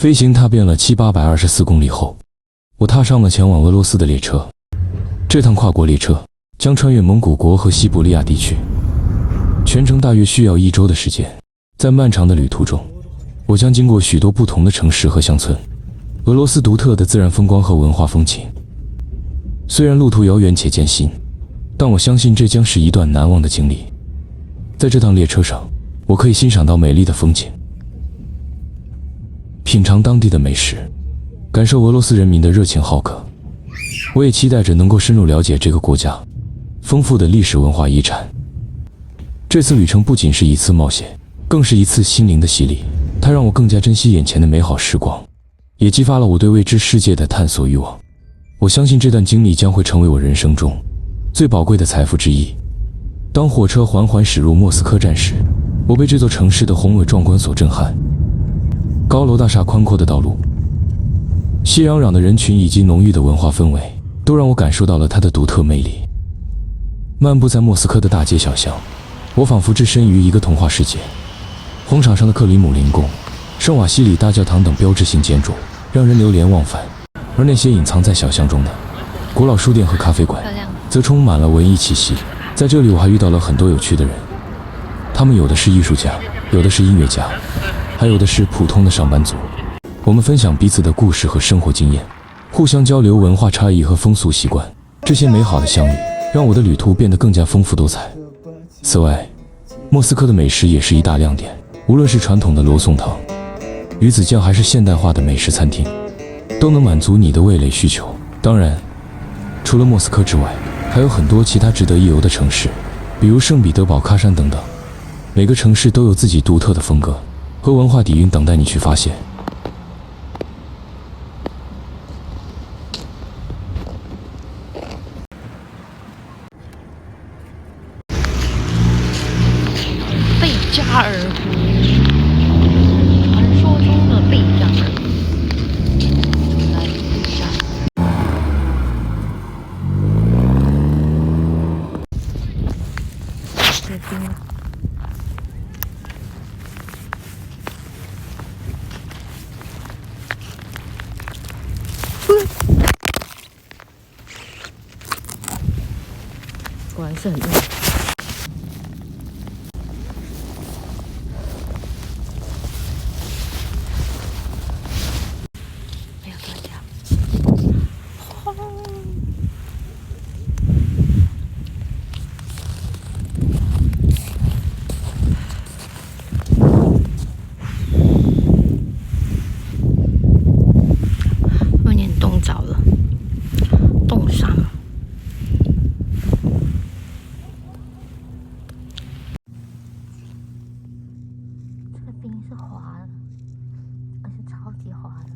飞行踏遍了700-824公里后，我踏上了前往俄罗斯的列车。这趟跨国列车将穿越蒙古国和西伯利亚地区，全程大约需要1周的时间。在漫长的旅途中，我将经过许多不同的城市和乡村，俄罗斯独特的自然风光和文化风情。虽然路途遥远且艰辛，但我相信这将是一段难忘的经历。在这趟列车上，我可以欣赏到美丽的风景，品尝当地的美食，感受俄罗斯人民的热情好客。我也期待着能够深入了解这个国家丰富的历史文化遗产。这次旅程不仅是一次冒险，更是一次心灵的洗礼。它让我更加珍惜眼前的美好时光，也激发了我对未知世界的探索欲望。我相信这段经历将会成为我人生中最宝贵的财富之一。当火车缓缓驶入莫斯科站时，我被这座城市的宏伟壮观所震撼。高楼大厦、宽阔的道路、熙攘攘的人群以及浓郁的文化氛围，都让我感受到了它的独特魅力。漫步在莫斯科的大街小巷，我仿佛置身于一个童话世界。红场上的克里姆林宫、圣瓦西里大教堂等标志性建筑让人流连忘返，而那些隐藏在小巷中的古老书店和咖啡馆则充满了文艺气息。在这里我还遇到了很多有趣的人，他们有的是艺术家，有的是音乐家，还有的是普通的上班族。我们分享彼此的故事和生活经验，互相交流文化差异和风俗习惯。这些美好的相遇让我的旅途变得更加丰富多彩。此外，莫斯科的美食也是一大亮点，无论是传统的罗宋汤、鱼子酱还是现代化的美食餐厅，都能满足你的味蕾需求。当然，除了莫斯科之外，还有很多其他值得一游的城市，比如圣彼得堡、喀山等等。每个城市都有自己独特的风格和文化底蕴等待你去发现。贝加尔湖，传说中的贝加尔湖，来路上。结冰了。果然是很硬。没有断掉。有点冻着了，冻伤了。这个冰是滑的，而且超级滑的。